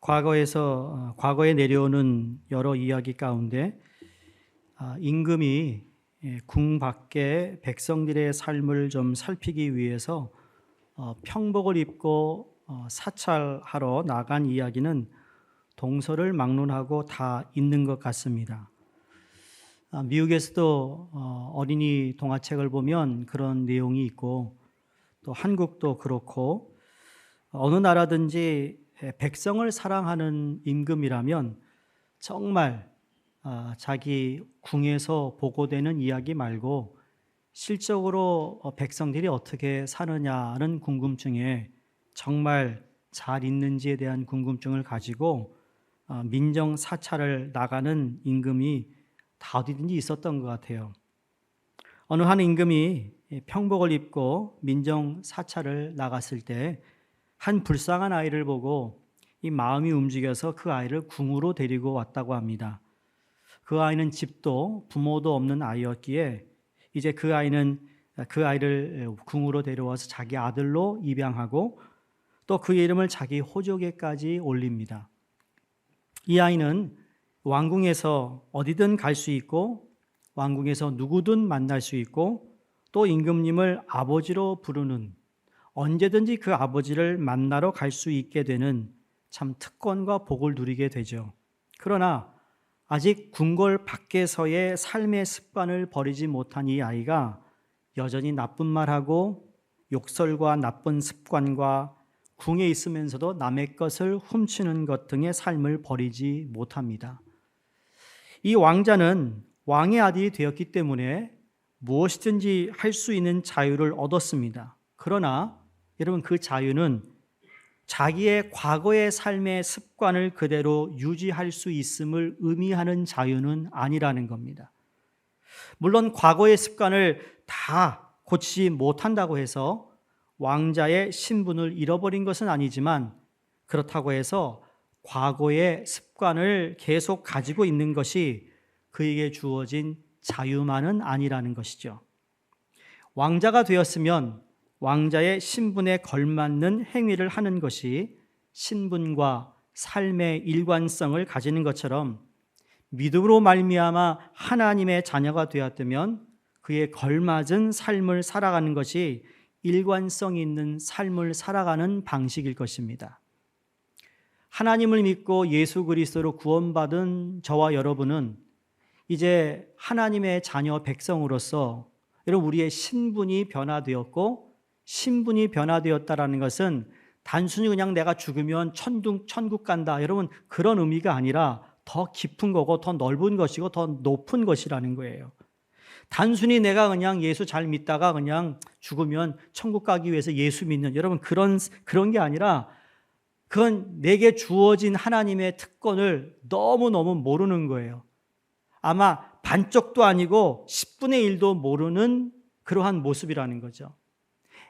과거에 내려오는 여러 이야기 가운데 임금이 궁 밖에 백성들의 삶을 좀 살피기 위해서 평복을 입고 사찰하러 나간 이야기는 동서를 막론하고 다 있는 것 같습니다. 미국에서도 어린이 동화책을 보면 그런 내용이 있고, 또 한국도 그렇고, 어느 나라든지 백성을 사랑하는 임금이라면 정말 자기 궁에서 보고되는 이야기 말고 실적으로 백성들이 어떻게 사느냐는 궁금증에 정말 잘 있는지에 대한 궁금증을 가지고 민정 사찰을 나가는 임금이 다 어디든지 있었던 것 같아요. 어느 한 임금이 평복을 입고 민정 사찰을 나갔을 때 한 불쌍한 아이를 보고 이 마음이 움직여서 그 아이를 궁으로 데리고 왔다고 합니다. 그 아이는 집도 부모도 없는 아이였기에 이제 그 아이를 궁으로 데려와서 자기 아들로 입양하고 또 그 이름을 자기 호족에까지 올립니다. 이 아이는 왕궁에서 어디든 갈 수 있고 왕궁에서 누구든 만날 수 있고 또 임금님을 아버지로 부르는, 언제든지 그 아버지를 만나러 갈 수 있게 되는 참 특권과 복을 누리게 되죠. 그러나 아직 궁궐 밖에서의 삶의 습관을 버리지 못한 이 아이가 여전히 나쁜 말하고 욕설과 나쁜 습관과 궁에 있으면서도 남의 것을 훔치는 것 등의 삶을 버리지 못합니다. 이 왕자는 왕의 아들이 되었기 때문에 무엇이든지 할 수 있는 자유를 얻었습니다. 그러나 여러분, 그 자유는 자기의 과거의 삶의 습관을 그대로 유지할 수 있음을 의미하는 자유는 아니라는 겁니다. 물론 과거의 습관을 다 고치지 못한다고 해서 왕자의 신분을 잃어버린 것은 아니지만, 그렇다고 해서 과거의 습관을 계속 가지고 있는 것이 그에게 주어진 자유만은 아니라는 것이죠. 왕자가 되었으면 왕자의 신분에 걸맞는 행위를 하는 것이 신분과 삶의 일관성을 가지는 것처럼 믿음으로 말미암아 하나님의 자녀가 되었다면 그에 걸맞은 삶을 살아가는 것이 일관성 있는 삶을 살아가는 방식일 것입니다. 하나님을 믿고 예수 그리스도로 구원받은 저와 여러분은 이제 하나님의 자녀 백성으로서 여러분, 우리의 신분이 변화되었고, 신분이 변화되었다라는 것은 단순히 그냥 내가 죽으면 천국 간다, 여러분, 그런 의미가 아니라 더 깊은 거고 더 넓은 것이고 더 높은 것이라는 거예요. 단순히 내가 그냥 예수 잘 믿다가 그냥 죽으면 천국 가기 위해서 예수 믿는, 여러분, 그런 게 아니라 그건 내게 주어진 하나님의 특권을 너무너무 모르는 거예요. 아마 반쪽도 아니고 10분의 1도 모르는 그러한 모습이라는 거죠.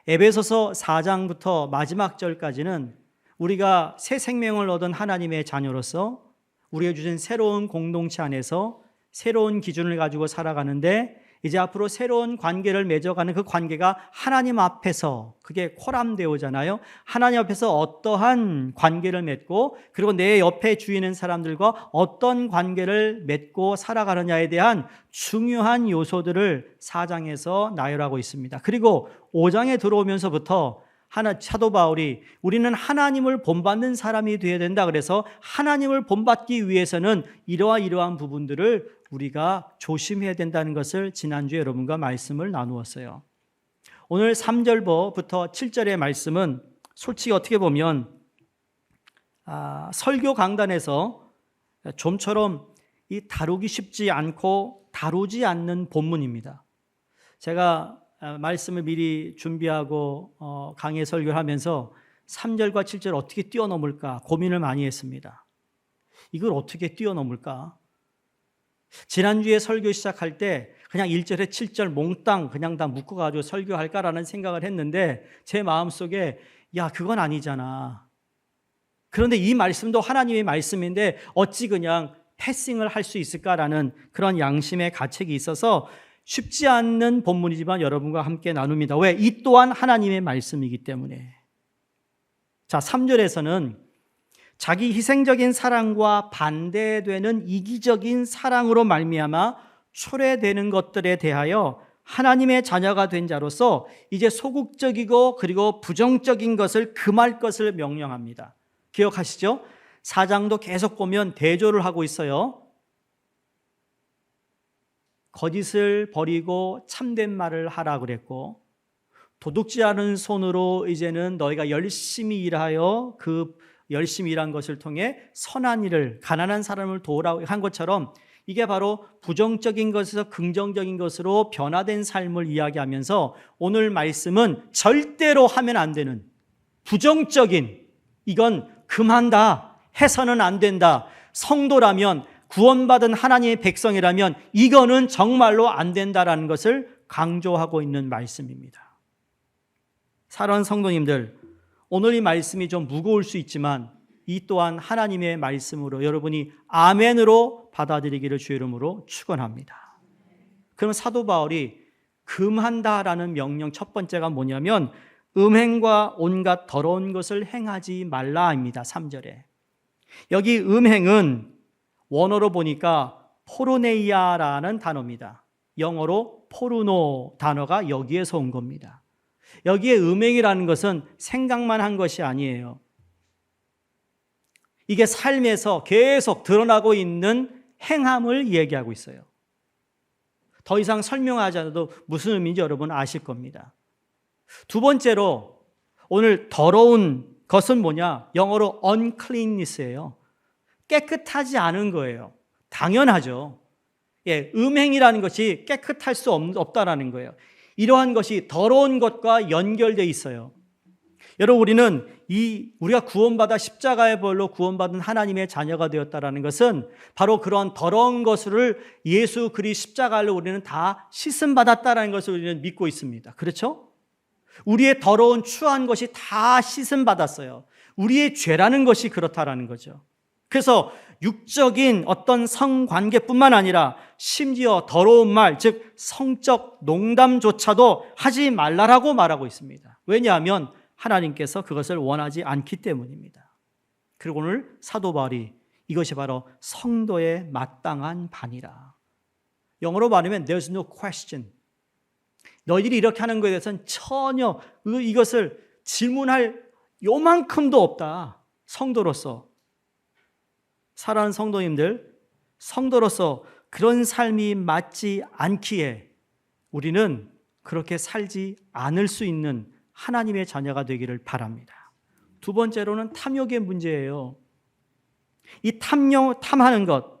에베소서 4장부터 마지막 절까지는 우리가 새 생명을 얻은 하나님의 자녀로서 우리에게 주신 새로운 공동체 안에서 새로운 기준을 가지고 살아가는데, 이제 앞으로 새로운 관계를 맺어가는 그 관계가 하나님 앞에서, 그게 코람데오잖아요. 하나님 앞에서 어떠한 관계를 맺고, 그리고 내 옆에 주위는 사람들과 어떤 관계를 맺고 살아가느냐에 대한 중요한 요소들을 4장에서 나열하고 있습니다. 그리고 5장에 들어오면서부터 사도 바울이 우리는 하나님을 본받는 사람이 되어야 된다, 그래서 하나님을 본받기 위해서는 이러한 부분들을 우리가 조심해야 된다는 것을 지난주에 여러분과 말씀을 나누었어요. 오늘 3절부터 7절의 말씀은 솔직히 어떻게 보면 설교 강단에서 좀처럼 다루기 쉽지 않고 다루지 않는 본문입니다. 제가 말씀을 미리 준비하고 강의 설교를 하면서 3절과 7절 어떻게 뛰어넘을까 고민을 많이 했습니다. 이걸 어떻게 뛰어넘을까? 지난주에 설교 시작할 때 그냥 1절에 7절 몽땅 그냥 다 묶어가지고 설교할까라는 생각을 했는데, 제 마음속에 그건 아니잖아. 그런데 이 말씀도 하나님의 말씀인데 어찌 그냥 패싱을 할 수 있을까라는 그런 양심의 가책이 있어서 쉽지 않는 본문이지만 여러분과 함께 나눕니다. 왜? 이 또한 하나님의 말씀이기 때문에. 자, 3절에서는 자기 희생적인 사랑과 반대되는 이기적인 사랑으로 말미암아 초래되는 것들에 대하여 하나님의 자녀가 된 자로서 이제 소극적이고 그리고 부정적인 것을 금할 것을 명령합니다. 기억하시죠? 4장도 계속 보면 대조를 하고 있어요. 거짓을 버리고 참된 말을 하라 그랬고, 도둑질 하는 손으로 이제는 너희가 열심히 일하여 그 열심히 일한 것을 통해 선한 일을, 가난한 사람을 도우라고 한 것처럼 이게 바로 부정적인 것에서 긍정적인 것으로 변화된 삶을 이야기하면서 오늘 말씀은 절대로 하면 안 되는 부정적인, 이건 금한다, 해서는 안 된다, 성도라면, 구원받은 하나님의 백성이라면 이거는 정말로 안 된다라는 것을 강조하고 있는 말씀입니다. 사랑하는 성도님들, 오늘 이 말씀이 좀 무거울 수 있지만 이 또한 하나님의 말씀으로 여러분이 아멘으로 받아들이기를 주의 이름으로 축원합니다. 그럼 사도 바울이 금한다라는 명령 첫 번째가 뭐냐면 음행과 온갖 더러운 것을 행하지 말라입니다. 3절에. 여기 음행은 원어로 보니까 포르네이아라는 단어입니다. 영어로 포르노 단어가 여기에서 온 겁니다. 여기에 음행이라는 것은 생각만 한 것이 아니에요. 이게 삶에서 계속 드러나고 있는 행함을 얘기하고 있어요. 더 이상 설명하지 않아도 무슨 의미인지 여러분 아실 겁니다. 두 번째로 오늘 더러운 것은 뭐냐? 영어로 uncleanness예요. 깨끗하지 않은 거예요. 당연하죠. 음행이라는 것이 깨끗할 수 없다라는 거예요. 이러한 것이 더러운 것과 연결되어 있어요. 여러분, 우리가 구원받아 십자가의 벌로 구원받은 하나님의 자녀가 되었다라는 것은 바로 그런 더러운 것을 예수 그리스도 십자가로 우리는 다 씻음 받았다라는 것을 우리는 믿고 있습니다. 그렇죠? 우리의 더러운 추한 것이 다 씻음 받았어요. 우리의 죄라는 것이 그렇다라는 거죠. 그래서 육적인 어떤 성관계뿐만 아니라 심지어 더러운 말, 즉 성적 농담조차도 하지 말라라고 말하고 있습니다. 왜냐하면 하나님께서 그것을 원하지 않기 때문입니다. 그리고 오늘 사도 바울이 이것이 바로 성도의 마땅한 반이라. 영어로 말하면 there's no question. 너희들이 이렇게 하는 것에 대해서는 전혀 이것을 질문할 요만큼도 없다. 성도로서. 사랑하는 성도님들, 성도로서 그런 삶이 맞지 않기에 우리는 그렇게 살지 않을 수 있는 하나님의 자녀가 되기를 바랍니다. 두 번째로는 탐욕의 문제예요. 이 탐하는 것,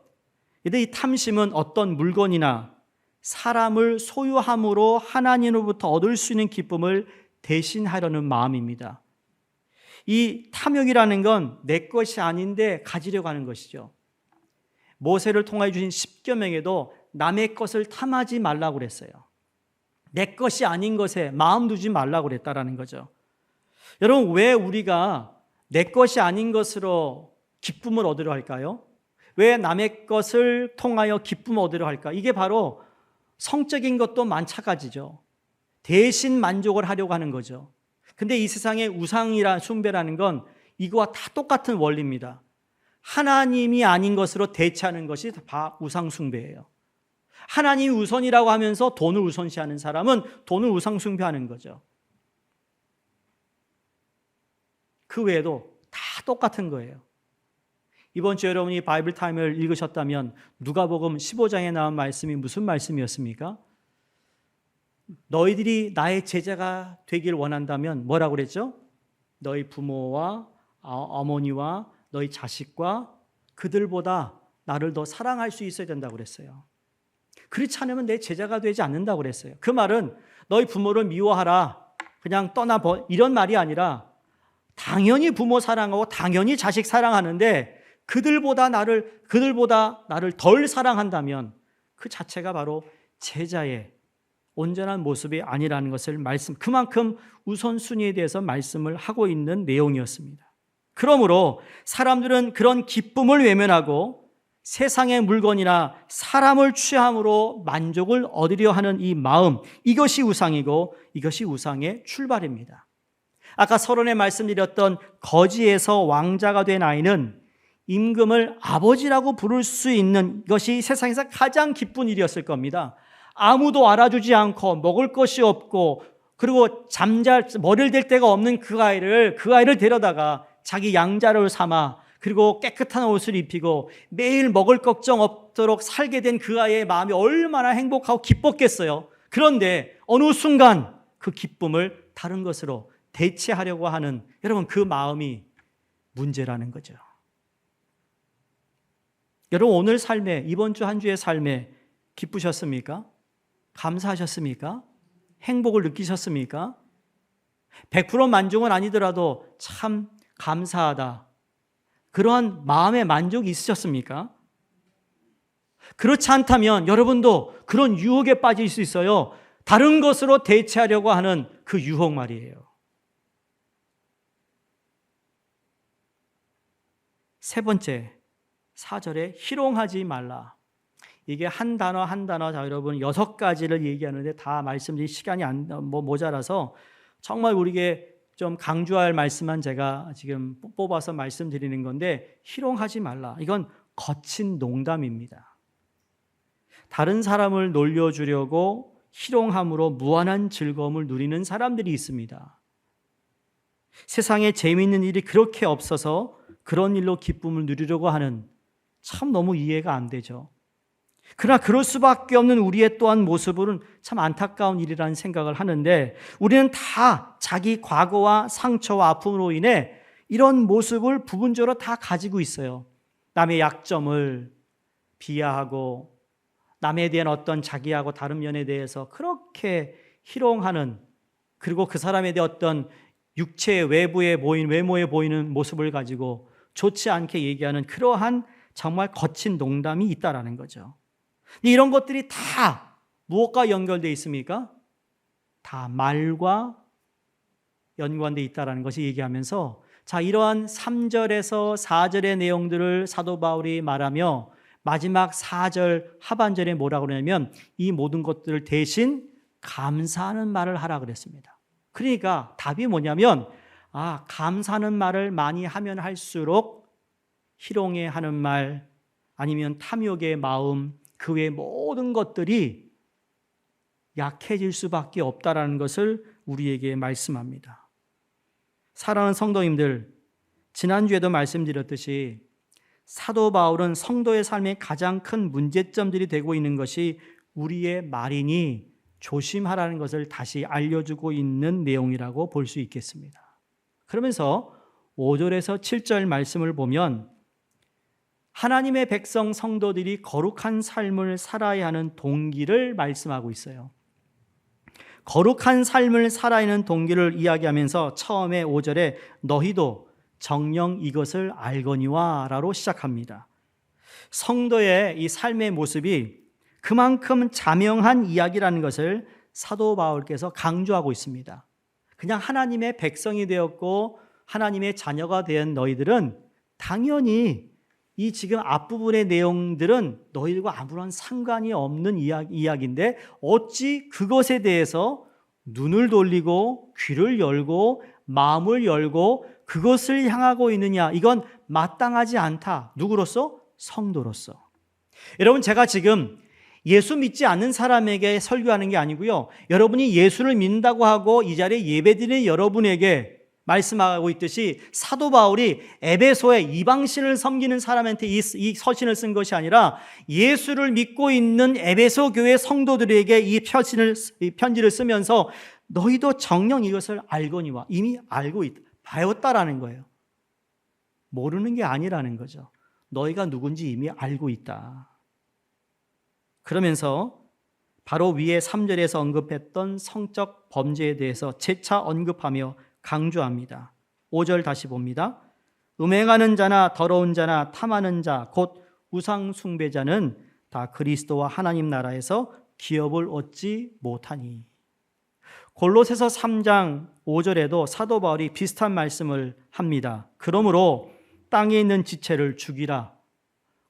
이 탐심은 어떤 물건이나 사람을 소유함으로 하나님으로부터 얻을 수 있는 기쁨을 대신하려는 마음입니다. 이 탐욕이라는 건 내 것이 아닌데 가지려고 하는 것이죠. 모세를 통하여 주신 십계명에도 남의 것을 탐하지 말라고 그랬어요. 내 것이 아닌 것에 마음 두지 말라고 그랬다라는 거죠. 여러분, 왜 우리가 내 것이 아닌 것으로 기쁨을 얻으려 할까요? 왜 남의 것을 통하여 기쁨을 얻으려 할까? 이게 바로 성적인 것도 마찬가지죠. 대신 만족을 하려고 하는 거죠. 근데 이 세상의 우상이라 숭배라는 건 이거와 다 똑같은 원리입니다. 하나님이 아닌 것으로 대체하는 것이 다 우상 숭배예요. 하나님이 우선이라고 하면서 돈을 우선시하는 사람은 돈을 우상 숭배하는 거죠. 그 외에도 다 똑같은 거예요. 이번 주에 여러분이 바이블 타임을 읽으셨다면 누가복음 15장에 나온 말씀이 무슨 말씀이었습니까? 너희들이 나의 제자가 되길 원한다면 뭐라고 그랬죠? 너희 부모와 어머니와 너희 자식과 그들보다 나를 더 사랑할 수 있어야 된다고 그랬어요. 그렇지 않으면 내 제자가 되지 않는다고 그랬어요. 그 말은 너희 부모를 미워하라, 그냥 떠나버, 이런 말이 아니라 당연히 부모 사랑하고 당연히 자식 사랑하는데 그들보다 나를 덜 사랑한다면 그 자체가 바로 제자의 온전한 모습이 아니라는 것을 그만큼 우선순위에 대해서 말씀을 하고 있는 내용이었습니다. 그러므로 사람들은 그런 기쁨을 외면하고 세상의 물건이나 사람을 취함으로 만족을 얻으려 하는 이 마음, 이것이 우상이고 이것이 우상의 출발입니다. 아까 서론에 말씀드렸던 거지에서 왕자가 된 아이는 임금을 아버지라고 부를 수 있는 것이 세상에서 가장 기쁜 일이었을 겁니다. 아무도 알아주지 않고 먹을 것이 없고 그리고 머리를 댈 데가 없는 그 아이를 데려다가 자기 양자를 삼아 그리고 깨끗한 옷을 입히고 매일 먹을 걱정 없도록 살게 된 그 아이의 마음이 얼마나 행복하고 기뻤겠어요. 그런데 어느 순간 그 기쁨을 다른 것으로 대체하려고 하는 여러분 그 마음이 문제라는 거죠. 여러분 오늘 삶에 이번 주 한 주의 삶에 기쁘셨습니까? 감사하셨습니까? 행복을 느끼셨습니까? 100% 만족은 아니더라도 참 감사하다. 그러한 마음의 만족이 있으셨습니까? 그렇지 않다면 여러분도 그런 유혹에 빠질 수 있어요. 다른 것으로 대체하려고 하는 그 유혹 말이에요. 세 번째, 4절에 희롱하지 말라. 이게 한 단어 한 단어 자 여러분 6가지를 얘기하는데 다 말씀드릴 시간이 모자라서 정말 우리에게 좀 강조할 말씀만 제가 지금 뽑아서 말씀드리는 건데 희롱하지 말라. 이건 거친 농담입니다. 다른 사람을 놀려주려고 희롱함으로 무한한 즐거움을 누리는 사람들이 있습니다. 세상에 재미있는 일이 그렇게 없어서 그런 일로 기쁨을 누리려고 하는 참 너무 이해가 안 되죠. 그러나 그럴 수밖에 없는 우리의 또한 모습은 참 안타까운 일이라는 생각을 하는데 우리는 다 자기 과거와 상처와 아픔으로 인해 이런 모습을 부분적으로 다 가지고 있어요. 남의 약점을 비하하고 남에 대한 어떤 자기하고 다른 면에 대해서 그렇게 희롱하는 그리고 그 사람에 대한 어떤 육체의 외모에 보이는 모습을 가지고 좋지 않게 얘기하는 그러한 정말 거친 농담이 있다라는 거죠. 이런 것들이 다 무엇과 연결되어 있습니까? 다 말과 연관되어 있다는 것을 얘기하면서 자 이러한 3절에서 4절의 내용들을 사도 바울이 말하며 마지막 4절 하반절에 뭐라고 그러냐면 이 모든 것들을 대신 감사하는 말을 하라 그랬습니다. 그러니까 답이 뭐냐면 감사하는 말을 많이 하면 할수록 희롱해 하는 말 아니면 탐욕의 마음 그 외의 모든 것들이 약해질 수밖에 없다라는 것을 우리에게 말씀합니다. 사랑하는 성도님들, 지난주에도 말씀드렸듯이 사도 바울은 성도의 삶에 가장 큰 문제점들이 되고 있는 것이 우리의 말이니 조심하라는 것을 다시 알려주고 있는 내용이라고 볼 수 있겠습니다. 그러면서 5절에서 7절 말씀을 보면 하나님의 백성 성도들이 거룩한 삶을 살아야 하는 동기를 말씀하고 있어요. 거룩한 삶을 살아야 하는 동기를 이야기하면서 처음에 5절에 너희도 정녕 이것을 알거니와 라로 시작합니다. 성도의 이 삶의 모습이 그만큼 자명한 이야기라는 것을 사도 바울께서 강조하고 있습니다. 그냥 하나님의 백성이 되었고 하나님의 자녀가 된 너희들은 당연히 이 지금 앞부분의 내용들은 너희들과 아무런 상관이 없는 이야기인데 어찌 그것에 대해서 눈을 돌리고 귀를 열고 마음을 열고 그것을 향하고 있느냐? 이건 마땅하지 않다. 누구로서? 성도로서. 여러분 제가 지금 예수 믿지 않는 사람에게 설교하는 게 아니고요. 여러분이 예수를 믿는다고 하고 이 자리에 예배드리는 여러분에게 말씀하고 있듯이 사도 바울이 에베소에 이방신을 섬기는 사람한테 이 서신을 쓴 것이 아니라 예수를 믿고 있는 에베소 교회 성도들에게 이 편지를 쓰면서 너희도 정녕 이것을 알거니와 이미 알고 있다. 배웠다라는 거예요. 모르는 게 아니라는 거죠. 너희가 누군지 이미 알고 있다. 그러면서 바로 위에 3절에서 언급했던 성적 범죄에 대해서 재차 언급하며 강조합니다. 5절 다시 봅니다. 음행하는 자나 더러운 자나 탐하는 자 곧 우상 숭배자는 다 그리스도와 하나님 나라에서 기업을 얻지 못하니. 골로새서 3장 5절에도 사도 바울이 비슷한 말씀을 합니다. 그러므로 땅에 있는 지체를 죽이라.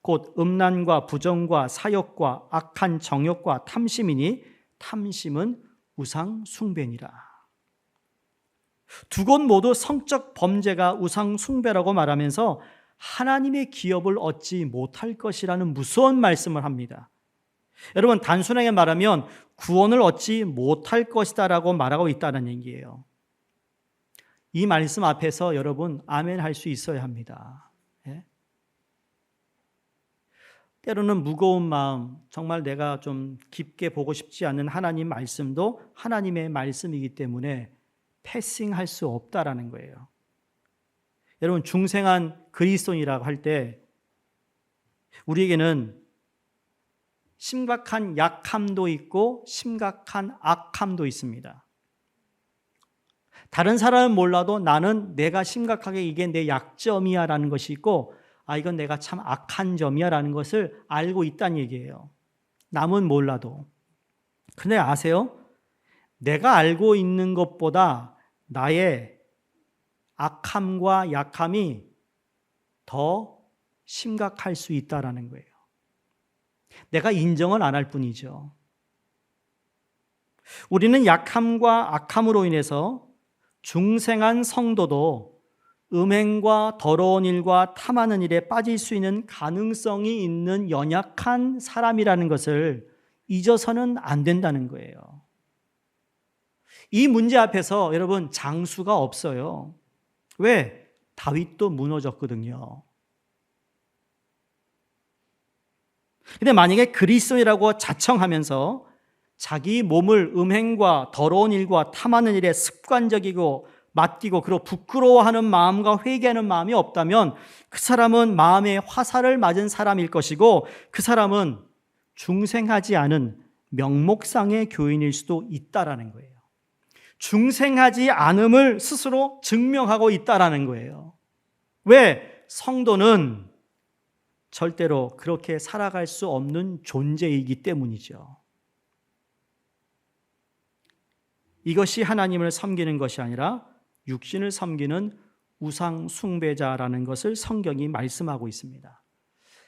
곧 음란과 부정과 사욕과 악한 정욕과 탐심이니 탐심은 우상 숭배니라. 두 곳 모두 성적 범죄가 우상 숭배라고 말하면서 하나님의 기업을 얻지 못할 것이라는 무서운 말씀을 합니다. 여러분, 단순하게 말하면 구원을 얻지 못할 것이다라고 말하고 있다는 얘기예요. 이 말씀 앞에서 여러분 아멘 할 수 있어야 합니다. 예? 때로는 무거운 마음, 정말 내가 좀 깊게 보고 싶지 않은 하나님 말씀도 하나님의 말씀이기 때문에 패싱할 수 없다라는 거예요. 여러분, 중생한 그리스도인이라고 할 때 우리에게는 심각한 약함도 있고 심각한 악함도 있습니다. 다른 사람은 몰라도 나는 내가 심각하게 이게 내 약점이야 라는 것이 있고, 이건 내가 참 악한 점이야 라는 것을 알고 있다는 얘기예요. 남은 몰라도. 근데 아세요? 내가 알고 있는 것보다 나의 악함과 약함이 더 심각할 수 있다라는 거예요. 내가 인정을 안 할 뿐이죠. 우리는 약함과 악함으로 인해서 중생한 성도도 음행과 더러운 일과 탐하는 일에 빠질 수 있는 가능성이 있는 연약한 사람이라는 것을 잊어서는 안 된다는 거예요. 이 문제 앞에서 여러분 장수가 없어요. 왜? 다윗도 무너졌거든요. 근데 만약에 그리스도인이라고 자청하면서 자기 몸을 음행과 더러운 일과 탐하는 일에 습관적이고 맡기고 그리고 부끄러워하는 마음과 회개하는 마음이 없다면 그 사람은 마음에 화살을 맞은 사람일 것이고 그 사람은 중생하지 않은 명목상의 교인일 수도 있다라는 거예요. 중생하지 않음을 스스로 증명하고 있다라는 거예요. 왜? 성도는 절대로 그렇게 살아갈 수 없는 존재이기 때문이죠. 이것이 하나님을 섬기는 것이 아니라 육신을 섬기는 우상 숭배자라는 것을 성경이 말씀하고 있습니다.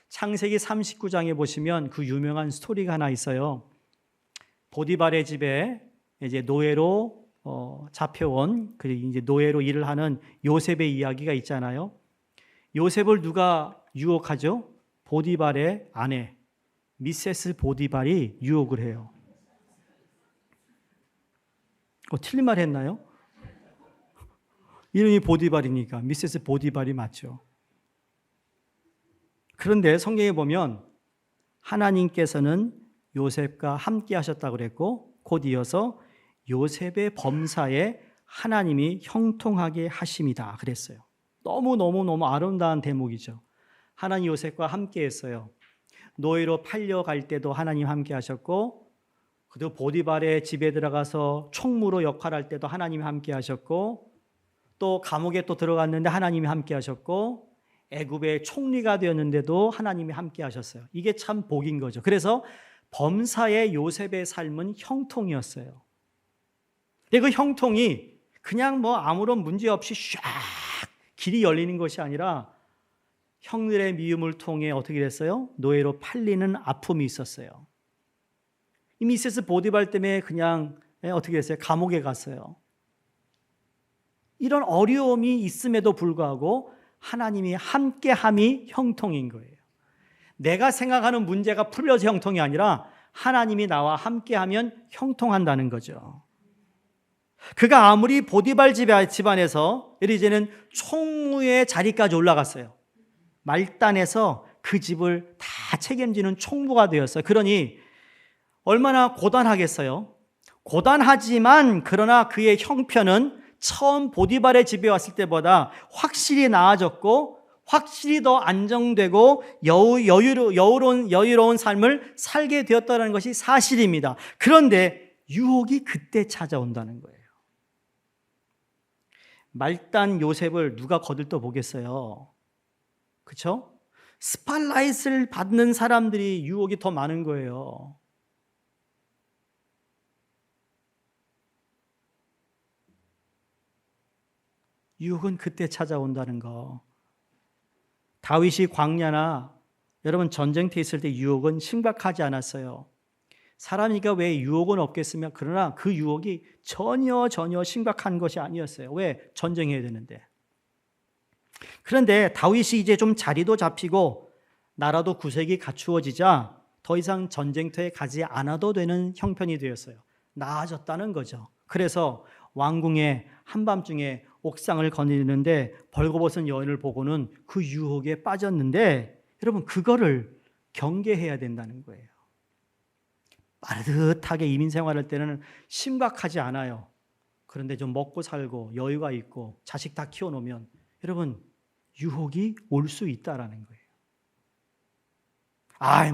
창세기 39장에 보시면 그 유명한 스토리가 하나 있어요. 보디발의 집에 이제 노예로 잡혀온, 그리고 이제 노예로 일을 하는 요셉의 이야기가 있잖아요. 요셉을 누가 유혹하죠? 보디발의 아내 미세스 보디발이 유혹을 해요. 틀린 말 했나요? 이름이 보디발이니까 미세스 보디발이 맞죠. 그런데 성경에 보면 하나님께서는 요셉과 함께 하셨다고 그랬고 곧 이어서 요셉의 범사에 하나님이 형통하게 하심이다 그랬어요. 너무 아름다운 대목이죠. 하나님 요셉과 함께 했어요. 노예로 팔려갈 때도 하나님 함께 하셨고, 그리고 보디발의 집에 들어가서 총무로 역할할 때도 하나님이 함께 하셨고, 또 감옥에 또 들어갔는데 하나님이 함께 하셨고, 애굽의 총리가 되었는데도 하나님이 함께 하셨어요. 이게 참 복인 거죠. 그래서 범사의 요셉의 삶은 형통이었어요. 근데 그 형통이 그냥 뭐 아무런 문제 없이 쫙 길이 열리는 것이 아니라 형들의 미움을 통해 어떻게 됐어요? 노예로 팔리는 아픔이 있었어요. 이 미세스 보디발 때문에 그냥 어떻게 됐어요? 감옥에 갔어요. 이런 어려움이 있음에도 불구하고 하나님이 함께함이 형통인 거예요. 내가 생각하는 문제가 풀려서 형통이 아니라 하나님이 나와 함께하면 형통한다는 거죠. 그가 아무리 보디발 집안에서 이제는 총무의 자리까지 올라갔어요. 말단에서 그 집을 다 책임지는 총무가 되었어요. 그러니 얼마나 고단하겠어요. 고단하지만 그러나 그의 형편은 처음 보디발의 집에 왔을 때보다 확실히 나아졌고 확실히 더 안정되고 여유로운 삶을 살게 되었다는 것이 사실입니다. 그런데 유혹이 그때 찾아온다는 거예요. 말단 요셉을 누가 거들떠 보겠어요? 그렇죠? 스팟라이트를 받는 사람들이 유혹이 더 많은 거예요. 유혹은 그때 찾아온다는 거. 다윗이 광야나 여러분 전쟁터에 있을 때 유혹은 심각하지 않았어요. 사람이니까 왜 유혹은 없겠으며 그러나 그 유혹이 전혀 심각한 것이 아니었어요. 왜? 전쟁해야 되는데. 그런데 다윗이 이제 좀 자리도 잡히고 나라도 구색이 갖추어지자 더 이상 전쟁터에 가지 않아도 되는 형편이 되었어요. 나아졌다는 거죠. 그래서 왕궁의 한밤중에 옥상을 거니는데 벌거벗은 여인을 보고는 그 유혹에 빠졌는데, 여러분, 그거를 경계해야 된다는 거예요. 빠듯하게 이민 생활할 때는 심각하지 않아요. 그런데 좀 먹고 살고 여유가 있고 자식 다 키워놓으면 여러분, 유혹이 올 수 있다라는 거예요.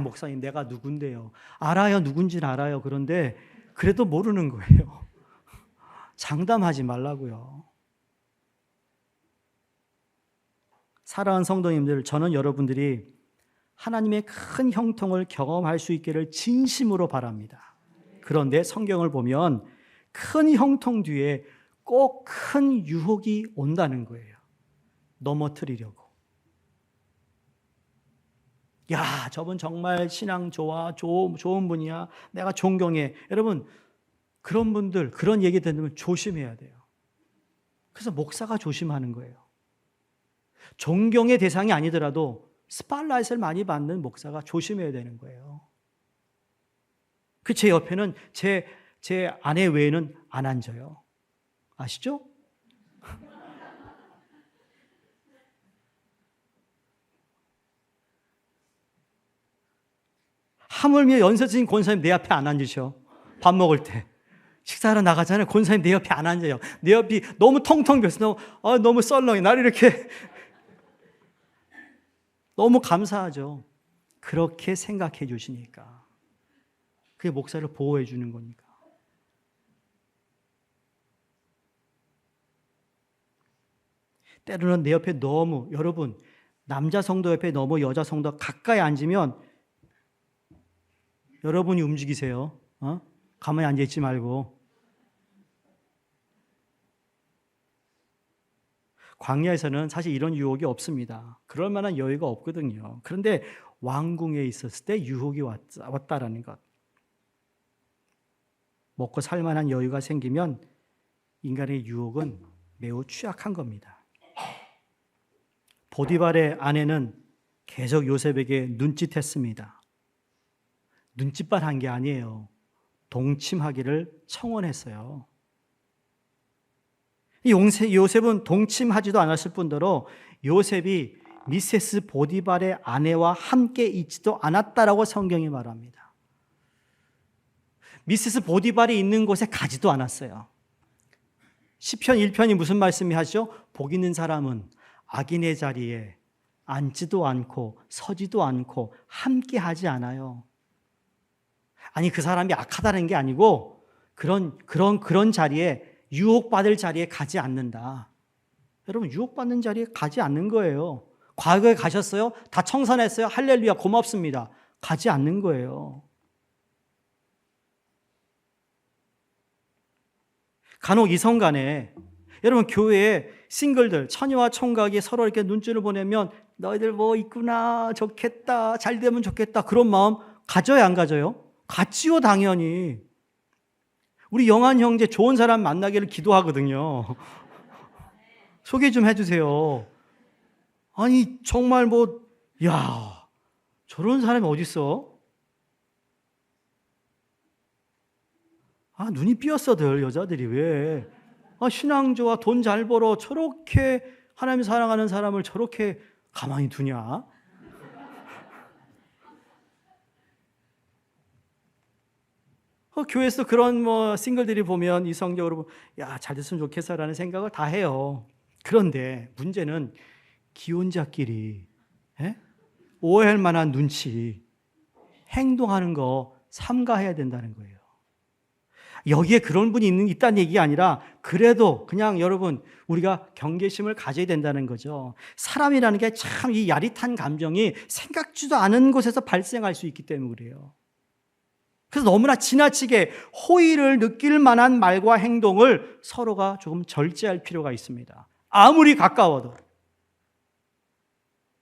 목사님, 내가 누군데요? 알아요. 누군지는 알아요. 그런데 그래도 모르는 거예요. 장담하지 말라고요. 사랑하는 성도님들, 저는 여러분들이 하나님의 큰 형통을 경험할 수 있기를 진심으로 바랍니다. 그런데 성경을 보면 큰 형통 뒤에 꼭 큰 유혹이 온다는 거예요. 넘어뜨리려고. 야, 저분 정말 신앙 좋아, 좋은 분이야, 내가 존경해. 여러분, 그런 분들, 그런 얘기 듣는 조심해야 돼요. 그래서 목사가 조심하는 거예요. 존경의 대상이 아니더라도 스팟라이트를 많이 받는 목사가 조심해야 되는 거예요. 제 옆에는 제 아내 외에는 안 앉아요. 아시죠? 하물며 연세진 권사님 내 앞에 안 앉으셔. 밥 먹을 때. 식사하러 나가잖아요. 권사님 내 옆에 안 앉아요. 내 옆이 너무 텅텅 비어서 너무 썰렁해. 나를 이렇게. 너무 감사하죠. 그렇게 생각해 주시니까. 그게 목사를 보호해 주는 거니까. 때로는 내 옆에 너무, 여러분, 남자 성도 옆에 너무 여자 성도 가까이 앉으면 여러분이 움직이세요. 가만히 앉아있지 말고. 광야에서는 사실 이런 유혹이 없습니다. 그럴 만한 여유가 없거든요. 그런데 왕궁에 있었을 때 유혹이 왔다라는 것. 먹고 살 만한 여유가 생기면 인간의 유혹은 매우 취약한 겁니다. 보디발의 아내는 계속 요셉에게 눈짓했습니다. 눈짓만 한 게 아니에요. 동침하기를 청원했어요. 요셉은 동침하지도 않았을 뿐더러 요셉이 미세스 보디발의 아내와 함께 있지도 않았다라고 성경이 말합니다. 미세스 보디발이 있는 곳에 가지도 않았어요. 시편 1편이 무슨 말씀이 하죠? 복 있는 사람은 악인의 자리에 앉지도 않고 서지도 않고 함께 하지 않아요. 아니, 그 사람이 악하다는 게 아니고 그런 자리에, 유혹받을 자리에 가지 않는다. 여러분, 유혹받는 자리에 가지 않는 거예요. 과거에 가셨어요? 다 청산했어요? 할렐루야, 고맙습니다. 가지 않는 거예요. 간혹 이성 간에, 여러분, 교회에 싱글들, 처녀와 총각이 서로 이렇게 눈치를 보내면 너희들 뭐 있구나, 좋겠다, 잘 되면 좋겠다, 그런 마음 가져요, 안 가져요? 같지요, 당연히. 우리 영한 형제 좋은 사람 만나기를 기도하거든요. 소개 좀 해주세요. 아니, 정말 저런 사람이 어딨어? 눈이 삐었어들, 여자들이 왜? 신앙 좋아, 돈 잘 벌어, 저렇게 하나님 사랑하는 사람을 저렇게 가만히 두냐? 교회에서 그런 싱글들이 보면 이성적으로 잘 됐으면 좋겠어라는 생각을 다 해요. 그런데 문제는 기혼자끼리 오해할 만한 눈치, 행동하는 거 삼가해야 된다는 거예요. 여기에 그런 분이 있다는 얘기가 아니라 그래도 그냥 여러분, 우리가 경계심을 가져야 된다는 거죠. 사람이라는 게 참 이 야릿한 감정이 생각지도 않은 곳에서 발생할 수 있기 때문에 그래요. 그래서 너무나 지나치게 호의를 느낄 만한 말과 행동을 서로가 조금 절제할 필요가 있습니다. 아무리 가까워도.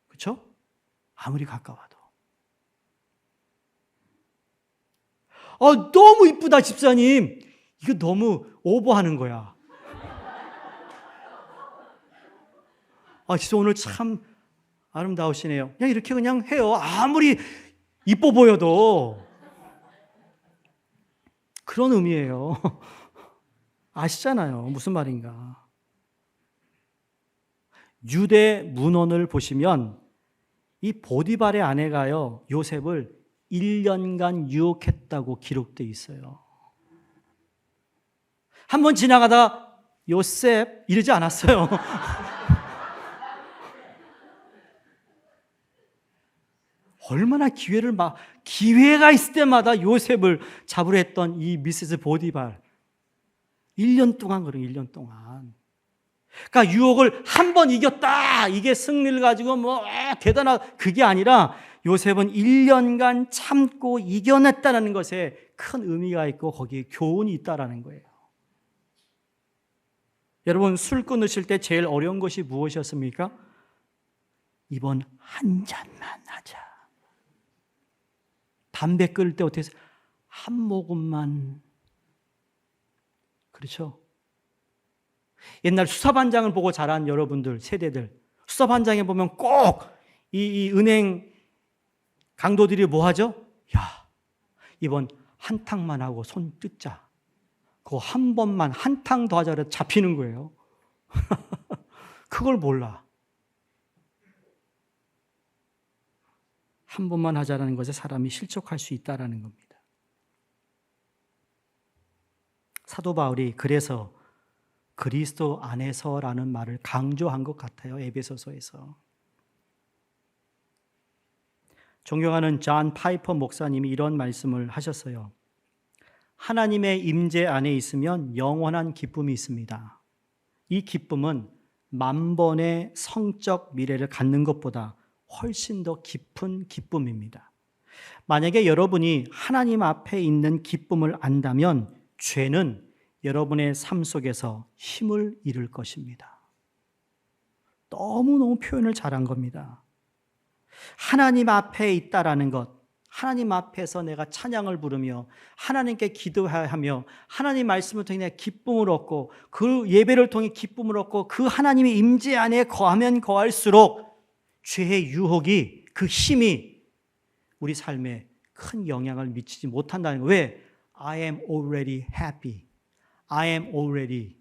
그렇죠? 아무리 가까워도. 너무 이쁘다, 집사님. 이거 너무 오버하는 거야. 진짜 오늘 참 아름다우시네요. 그냥 이렇게 그냥 해요. 아무리 이뻐 보여도. 그런 의미예요. 아시잖아요. 무슨 말인가. 유대 문헌을 보시면 이 보디발의 아내가요, 요셉을 1년간 유혹했다고 기록되어 있어요. 한번 지나가다가 요셉 이러지 않았어요. 얼마나 기회가 있을 때마다 요셉을 잡으려 했던 이 미세스 보디발. 1년 동안 그래요, 1년 동안. 그러니까 유혹을 한 번 이겼다, 이게 승리를 가지고 대단하다, 그게 아니라 요셉은 1년간 참고 이겨냈다는 것에 큰 의미가 있고 거기에 교훈이 있다는 거예요. 여러분, 술 끊으실 때 제일 어려운 것이 무엇이었습니까? 이번 한 잔만 하자. 담배 끊을 때 어떻게 해서 한 모금만. 그렇죠? 옛날 수사반장을 보고 자란 여러분들, 세대들, 수사반장에 보면 꼭 이 은행 강도들이 뭐 하죠? 야, 이번 한 탕만 하고 손 뜯자. 그거 한 번만 한 탕 더 하자 그래서 잡히는 거예요. 그걸 몰라. 한 번만 하자라는 것에 사람이 실족할 수 있다는 겁니다. 사도 바울이 그래서 그리스도 안에서라는 말을 강조한 것 같아요. 에베소서에서. 존경하는 존 파이퍼 목사님이 이런 말씀을 하셨어요. 하나님의 임재 안에 있으면 영원한 기쁨이 있습니다. 이 기쁨은 만번의 성적 미래를 갖는 것보다 훨씬 더 깊은 기쁨입니다. 만약에 여러분이 하나님 앞에 있는 기쁨을 안다면 죄는 여러분의 삶 속에서 힘을 잃을 것입니다. 너무너무 표현을 잘한 겁니다. 하나님 앞에 있다라는 것, 하나님 앞에서 내가 찬양을 부르며 하나님께 기도하며 하나님 말씀을 통해 내가 기쁨을 얻고 그 예배를 통해 기쁨을 얻고 그 하나님의 임재 안에 거하면 거할수록 죄의 유혹이, 그 힘이 우리 삶에 큰 영향을 미치지 못한다는 거예요. 왜? I am already happy. I am already.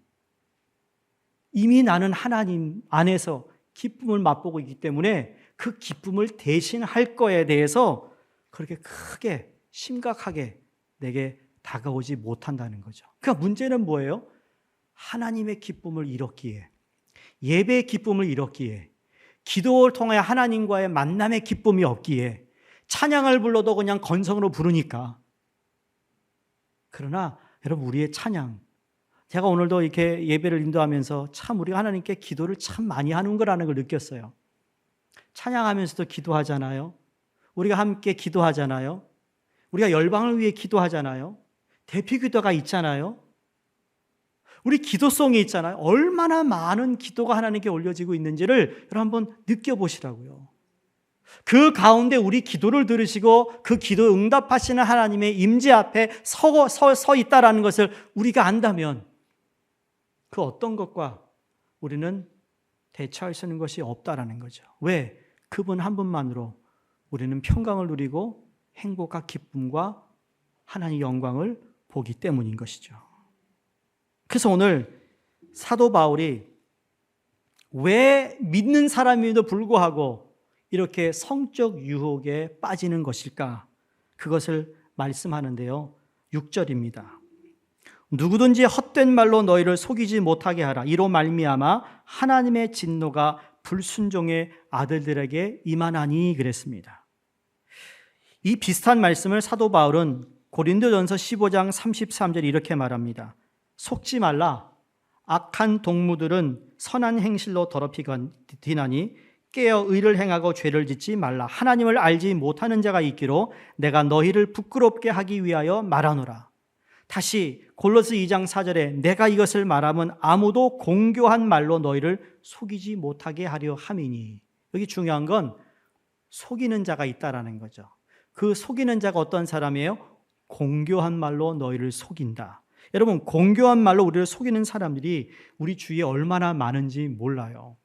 이미 나는 하나님 안에서 기쁨을 맛보고 있기 때문에 그 기쁨을 대신할 거에 대해서 그렇게 크게 심각하게 내게 다가오지 못한다는 거죠. 그러니까 문제는 뭐예요? 하나님의 기쁨을 잃었기에, 예배의 기쁨을 잃었기에, 기도를 통해 하나님과의 만남의 기쁨이 없기에 찬양을 불러도 그냥 건성으로 부르니까. 그러나 여러분, 우리의 찬양, 제가 오늘도 이렇게 예배를 인도하면서 참 우리가 하나님께 기도를 참 많이 하는 거라는 걸 느꼈어요. 찬양하면서도 기도하잖아요. 우리가 함께 기도하잖아요. 우리가 열방을 위해 기도하잖아요. 대피 기도가 있잖아요. 우리 기도송이 있잖아요. 얼마나 많은 기도가 하나님께 올려지고 있는지를 여러분 한번 느껴보시라고요. 그 가운데 우리 기도를 들으시고 그 기도 응답하시는 하나님의 임재 앞에 서 있다라는 것을 우리가 안다면 그 어떤 것과 우리는 대처할 수 있는 것이 없다라는 거죠. 왜? 그분 한 분만으로 우리는 평강을 누리고 행복과 기쁨과 하나님의 영광을 보기 때문인 것이죠. 그래서 오늘 사도 바울이 왜 믿는 사람임에도 불구하고 이렇게 성적 유혹에 빠지는 것일까? 그것을 말씀하는데요. 6절입니다. 누구든지 헛된 말로 너희를 속이지 못하게 하라. 이로 말미암아 하나님의 진노가 불순종의 아들들에게 임하나니 그랬습니다. 이 비슷한 말씀을 사도 바울은 고린도전서 15장 33절 이렇게 말합니다. 속지 말라. 악한 동무들은 선한 행실로 더럽히나니 깨어 의를 행하고 죄를 짓지 말라. 하나님을 알지 못하는 자가 있기로 내가 너희를 부끄럽게 하기 위하여 말하노라. 다시 골로새 2장 4절에 내가 이것을 말하면 아무도 공교한 말로 너희를 속이지 못하게 하려 함이니. 여기 중요한 건 속이는 자가 있다라는 거죠. 그 속이는 자가 어떤 사람이에요? 공교한 말로 너희를 속인다. 여러분, 공교한 말로 우리를 속이는 사람들이 우리 주위에 얼마나 많은지 몰라요.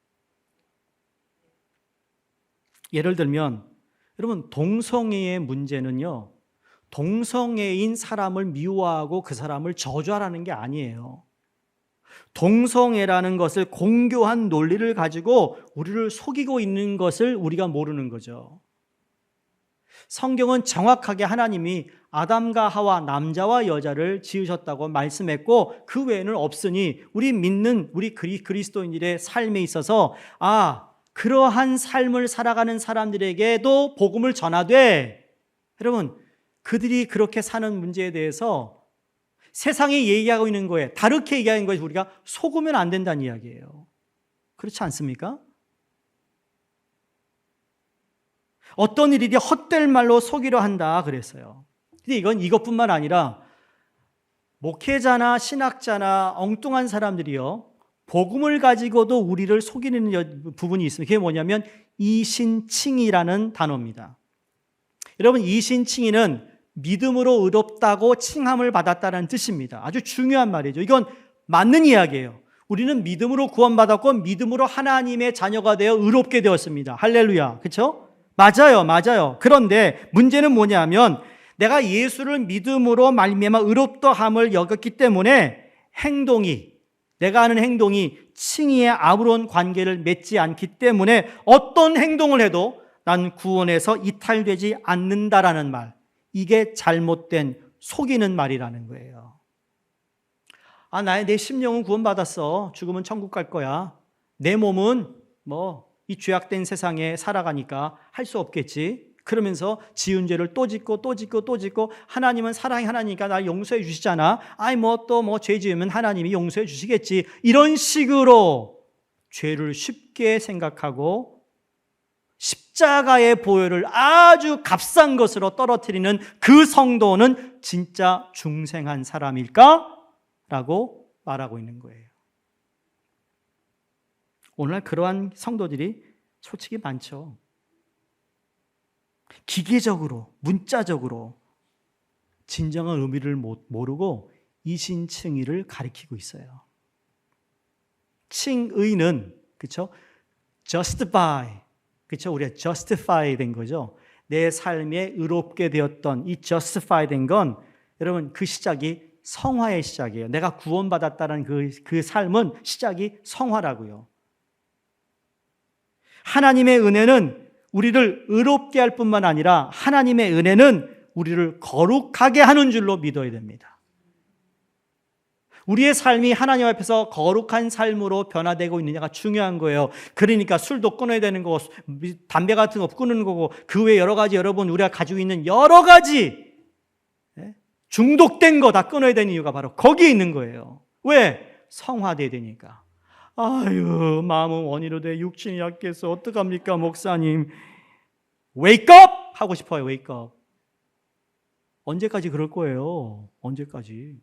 예를 들면 여러분, 동성애의 문제는요, 동성애인 사람을 미워하고 그 사람을 저주하라는 게 아니에요. 동성애라는 것을 공교한 논리를 가지고 우리를 속이고 있는 것을 우리가 모르는 거죠. 성경은 정확하게 하나님이 아담과 하와, 남자와 여자를 지으셨다고 말씀했고 그 외에는 없으니 우리 믿는 우리 그리스도인들의 삶에 있어서 그러한 삶을 살아가는 사람들에게도 복음을 전하되, 여러분, 그들이 그렇게 사는 문제에 대해서 세상이 얘기하고 있는 거에 다르게 얘기하는 것이 우리가 속으면 안 된다는 이야기예요. 그렇지 않습니까? 어떤 일이든 헛될 말로 속이려 한다 그랬어요. 근데 이건 이것뿐만 아니라 목회자나 신학자나 엉뚱한 사람들이요, 복음을 가지고도 우리를 속이는 부분이 있습니다. 그게 뭐냐면 이신칭의라는 단어입니다. 여러분, 이신칭의는 믿음으로 의롭다고 칭함을 받았다는 뜻입니다. 아주 중요한 말이죠. 이건 맞는 이야기예요. 우리는 믿음으로 구원받았고 믿음으로 하나님의 자녀가 되어 의롭게 되었습니다. 할렐루야. 그렇죠? 맞아요. 그런데 문제는 뭐냐면 내가 예수를 믿음으로 말미암아 의롭다함을 여겼기 때문에 내가 하는 행동이 칭의에 아무런 관계를 맺지 않기 때문에 어떤 행동을 해도 난 구원에서 이탈되지 않는다라는 말, 이게 잘못된 속이는 말이라는 거예요. 내 심령은 구원받았어. 죽으면 천국 갈 거야. 내 몸은 이 죄악된 세상에 살아가니까 할 수 없겠지. 그러면서 지은 죄를 또 짓고 하나님은 사랑의 하나니까 날 용서해 주시잖아. 죄 지으면 하나님이 용서해 주시겠지. 이런 식으로 죄를 쉽게 생각하고 십자가의 보혈을 아주 값싼 것으로 떨어뜨리는 그 성도는 진짜 중생한 사람일까? 라고 말하고 있는 거예요. 오늘날 그러한 성도들이 솔직히 많죠. 기계적으로, 문자적으로 진정한 의미를 모르고 이신칭의를 가리키고 있어요. 칭의는, 그렇죠? justify, 그렇죠? 우리가 justify 된 거죠. 내 삶에 의롭게 되었던 이 justify 된 건, 여러분, 그 시작이 성화의 시작이에요. 내가 구원받았다는 그 삶은 시작이 성화라고요. 하나님의 은혜는 우리를 의롭게 할 뿐만 아니라 하나님의 은혜는 우리를 거룩하게 하는 줄로 믿어야 됩니다. 우리의 삶이 하나님 앞에서 거룩한 삶으로 변화되고 있느냐가 중요한 거예요. 그러니까 술도 끊어야 되는 거고, 담배 같은 거 끊는 거고, 그 외에 여러 가지, 여러분, 우리가 가지고 있는 여러 가지 중독된 거 다 끊어야 되는 이유가 바로 거기에 있는 거예요. 왜? 성화돼야 되니까. 마음은 원이로 돼 육신이 약해서 어떡합니까, 목사님? Wake up! 하고 싶어요. Wake up. 언제까지 그럴 거예요? 언제까지?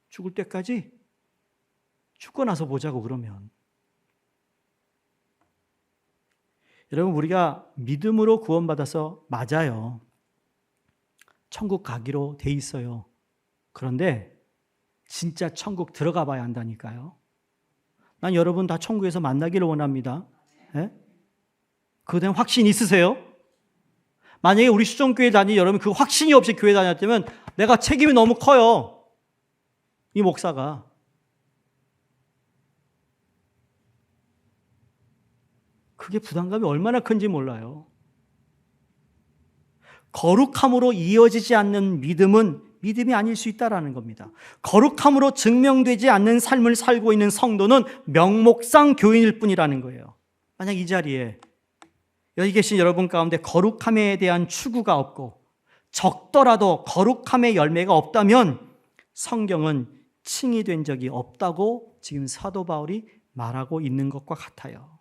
죽을 때까지? 죽고 나서 보자고. 그러면 여러분, 우리가 믿음으로 구원받아서 맞아요, 천국 가기로 돼 있어요. 그런데 진짜 천국 들어가 봐야 한다니까요. 난 여러분 다 천국에서 만나기를 원합니다. 네? 그거에 대한 확신 있으세요? 만약에 우리 수정교회 다니 여러분 그 확신이 없이 교회 다녔다면 내가 책임이 너무 커요. 이 목사가. 그게 부담감이 얼마나 큰지 몰라요. 거룩함으로 이어지지 않는 믿음은 믿음이 아닐 수 있다는 겁니다. 거룩함으로 증명되지 않는 삶을 살고 있는 성도는 명목상 교인일 뿐이라는 거예요. 만약 이 자리에 여기 계신 여러분 가운데 거룩함에 대한 추구가 없고 적더라도 거룩함의 열매가 없다면 성경은 칭의된 적이 없다고 지금 사도 바울이 말하고 있는 것과 같아요.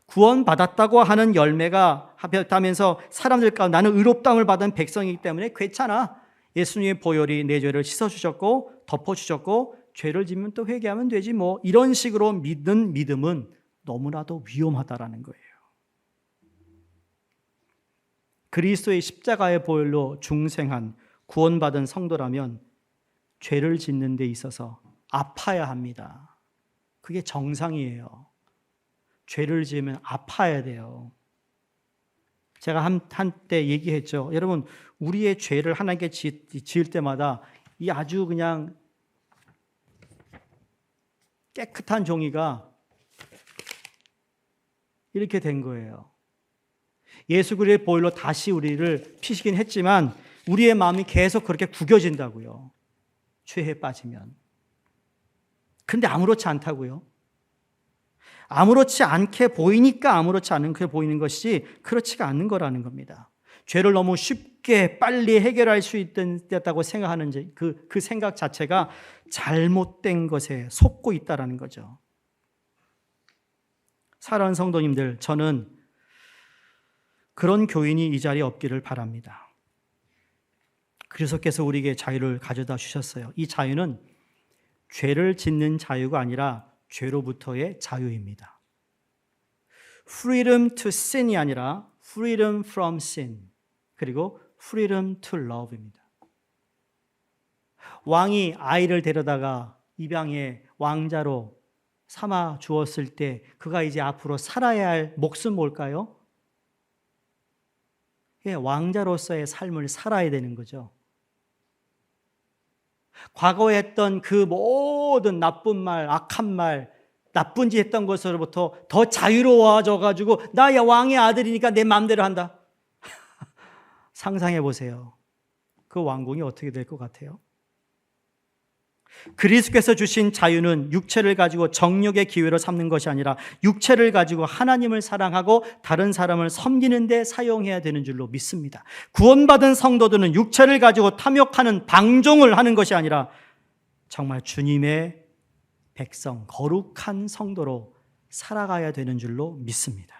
구원받았다고 하는 열매가 하면서 사람들 가운데 나는 의롭다함을 받은 백성이기 때문에 괜찮아. 예수님의 보혈이 내 죄를 씻어주셨고 덮어주셨고 죄를 지면 또 회개하면 되지 뭐, 이런 식으로 믿는 믿음은 너무나도 위험하다라는 거예요. 그리스도의 십자가의 보혈로 중생한 구원받은 성도라면 죄를 짓는 데 있어서 아파야 합니다. 그게 정상이에요. 죄를 지으면 아파야 돼요. 제가 한때 얘기했죠. 여러분, 우리의 죄를 하나님께 지을 때마다 이 아주 그냥 깨끗한 종이가 이렇게 된 거예요. 예수 그리스도의 보혈로 다시 우리를 피시긴 했지만 우리의 마음이 계속 그렇게 구겨진다고요. 죄에 빠지면. 근데 아무렇지 않다고요. 아무렇지 않게 보이니까 아무렇지 않게 보이는 것이 그렇지가 않는 거라는 겁니다. 죄를 너무 쉽게 빨리 해결할 수 있다고 생각하는 그 생각 자체가 잘못된 것에 속고 있다는 거죠. 사랑하는 성도님들, 저는 그런 교인이 이 자리에 없기를 바랍니다. 그리스도께서 우리에게 자유를 가져다 주셨어요. 이 자유는 죄를 짓는 자유가 아니라 죄로부터의 자유입니다. Freedom to sin이 아니라 Freedom from sin, 그리고 Freedom to love입니다. 왕이 아이를 데려다가 입양의 왕자로 삼아 주었을 때 그가 이제 앞으로 살아야 할 몫은 뭘까요? 왕자로서의 삶을 살아야 되는 거죠. 과거에 했던 그 모든 나쁜 말, 악한 말, 나쁜 짓 했던 것으로부터 더 자유로워져 가지고 나야 왕의 아들이니까 내 마음대로 한다. 상상해 보세요. 그 왕궁이 어떻게 될 것 같아요? 그리스도께서 주신 자유는 육체를 가지고 정욕의 기회로 삼는 것이 아니라 육체를 가지고 하나님을 사랑하고 다른 사람을 섬기는 데 사용해야 되는 줄로 믿습니다. 구원받은 성도들은 육체를 가지고 탐욕하는 방종을 하는 것이 아니라 정말 주님의 백성, 거룩한 성도로 살아가야 되는 줄로 믿습니다.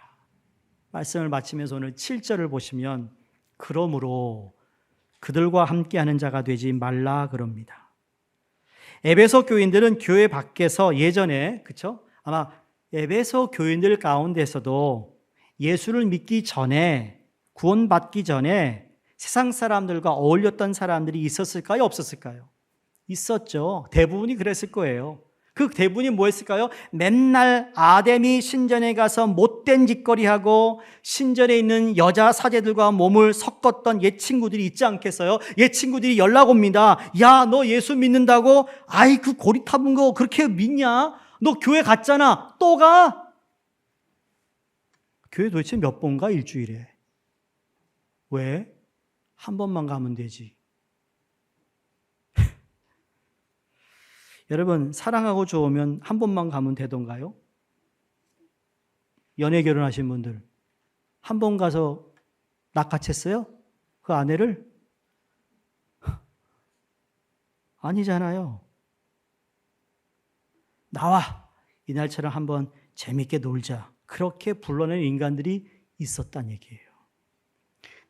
말씀을 마치면서 오늘 7절을 보시면 그러므로 그들과 함께하는 자가 되지 말라 그럽니다. 에베소 교인들은 교회 밖에서 예전에, 그렇죠? 아마 에베소 교인들 가운데서도 예수를 믿기 전에, 구원받기 전에 세상 사람들과 어울렸던 사람들이 있었을까요? 없었을까요? 있었죠. 대부분이 그랬을 거예요. 그 대부분이 뭐였을까요? 맨날 아데미 신전에 가서 못된 짓거리하고 신전에 있는 여자 사제들과 몸을 섞었던 옛 친구들이 있지 않겠어요? 옛 친구들이 연락 옵니다. 야, 너 예수 믿는다고? 아이, 그 고리타분 거 그렇게 믿냐? 너 교회 갔잖아. 또 가? 교회 도대체 몇 번 가? 일주일에. 왜? 한 번만 가면 되지. 여러분, 사랑하고 좋으면 한 번만 가면 되던가요? 연애 결혼하신 분들 한 번 가서 낚아챘어요? 그 아내를? 아니잖아요. 나와, 이날처럼 한번 재밌게 놀자, 그렇게 불러낸 인간들이 있었단 얘기예요.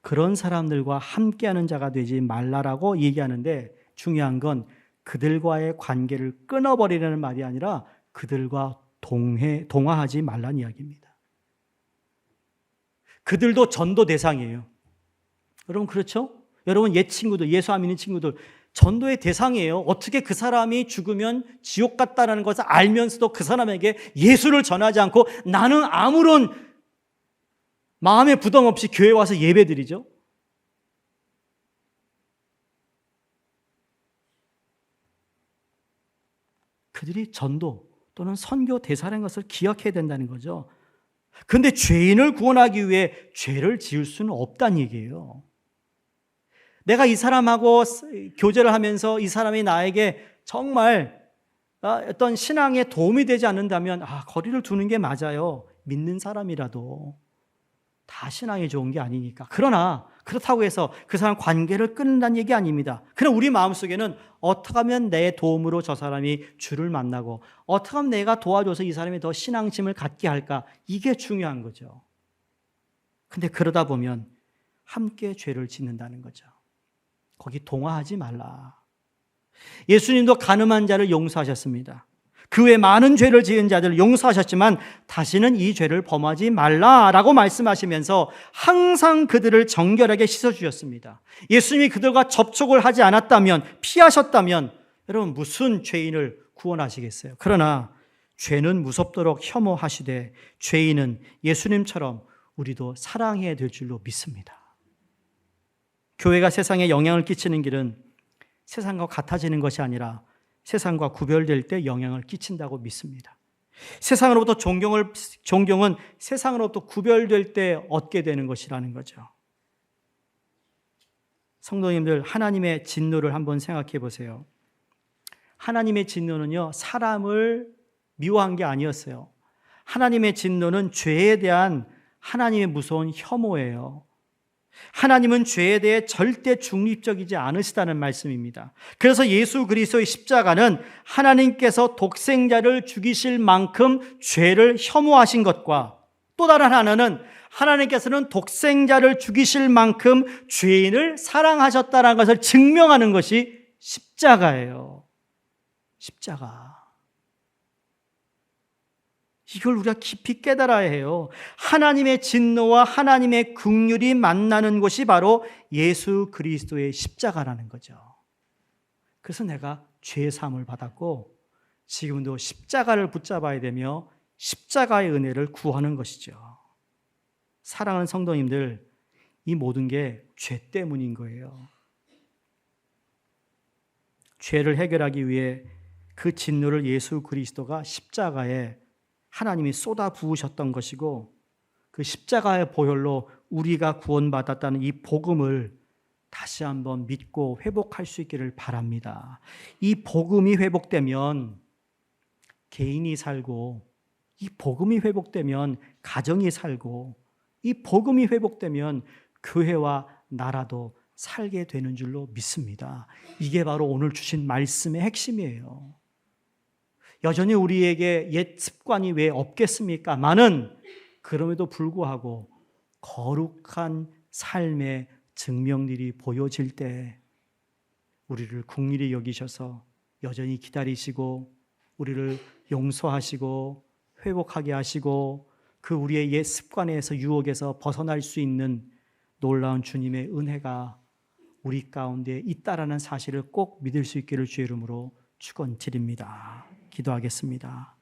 그런 사람들과 함께하는 자가 되지 말라라고 얘기하는데 중요한 건 그들과의 관계를 끊어버리려는 말이 아니라 그들과 동화하지 말라는 이야기입니다. 그들도 전도 대상이에요. 여러분 그렇죠? 여러분 옛 친구들, 예수 안 믿는 친구들 전도의 대상이에요. 어떻게 그 사람이 죽으면 지옥 같다는 것을 알면서도 그 사람에게 예수를 전하지 않고 나는 아무런 마음의 부담 없이 교회에 와서 예배드리죠? 그들이 전도 또는 선교 대사라는 것을 기억해야 된다는 거죠. 그런데 죄인을 구원하기 위해 죄를 지을 수는 없다는 얘기예요. 내가 이 사람하고 교제를 하면서 이 사람이 나에게 정말 어떤 신앙에 도움이 되지 않는다면 거리를 두는 게 맞아요. 믿는 사람이라도 다 신앙이 좋은 게 아니니까. 그러나 그렇다고 해서 그 사람 관계를 끊는다는 얘기 아닙니다. 그럼 우리 마음속에는 어떻게 하면 내 도움으로 저 사람이 주를 만나고 어떻게 하면 내가 도와줘서 이 사람이 더 신앙심을 갖게 할까? 이게 중요한 거죠. 근데 그러다 보면 함께 죄를 짓는다는 거죠. 거기 동화하지 말라. 예수님도 가늠한 자를 용서하셨습니다. 그 외 많은 죄를 지은 자들을 용서하셨지만 다시는 이 죄를 범하지 말라라고 말씀하시면서 항상 그들을 정결하게 씻어주셨습니다. 예수님이 그들과 접촉을 하지 않았다면, 피하셨다면 여러분 무슨 죄인을 구원하시겠어요? 그러나 죄는 무섭도록 혐오하시되 죄인은 예수님처럼 우리도 사랑해야 될 줄로 믿습니다. 교회가 세상에 영향을 끼치는 길은 세상과 같아지는 것이 아니라 세상과 구별될 때 영향을 끼친다고 믿습니다. 세상으로부터 존경은 세상으로부터 구별될 때 얻게 되는 것이라는 거죠. 성도님들, 하나님의 진노를 한번 생각해 보세요. 하나님의 진노는요, 사람을 미워한 게 아니었어요. 하나님의 진노는 죄에 대한 하나님의 무서운 혐오예요. 하나님은 죄에 대해 절대 중립적이지 않으시다는 말씀입니다. 그래서 예수 그리스도의 십자가는 하나님께서 독생자를 죽이실 만큼 죄를 혐오하신 것과, 또 다른 하나는 하나님께서는 독생자를 죽이실 만큼 죄인을 사랑하셨다는 것을 증명하는 것이 십자가예요. 십자가. 이걸 우리가 깊이 깨달아야 해요. 하나님의 진노와 하나님의 긍휼이 만나는 곳이 바로 예수 그리스도의 십자가라는 거죠. 그래서 내가 죄 사함을 받았고 지금도 십자가를 붙잡아야 되며 십자가의 은혜를 구하는 것이죠. 사랑하는 성도님들, 이 모든 게 죄 때문인 거예요. 죄를 해결하기 위해 그 진노를 예수 그리스도가 십자가에 하나님이 쏟아 부으셨던 것이고, 그 십자가의 보혈로 우리가 구원받았다는 이 복음을 다시 한번 믿고 회복할 수 있기를 바랍니다. 이 복음이 회복되면 개인이 살고, 이 복음이 회복되면 가정이 살고, 이 복음이 회복되면 교회와 나라도 살게 되는 줄로 믿습니다. 이게 바로 오늘 주신 말씀의 핵심이에요. 여전히 우리에게 옛 습관이 왜 없겠습니까? 많은, 그럼에도 불구하고 거룩한 삶의 증명들이 보여질 때 우리를 긍휼히 여기셔서 여전히 기다리시고 우리를 용서하시고 회복하게 하시고 그 우리의 옛 습관에서 유혹에서 벗어날 수 있는 놀라운 주님의 은혜가 우리 가운데 있다라는 사실을 꼭 믿을 수 있기를 주의 이름으로 축원드립니다. 기도하겠습니다.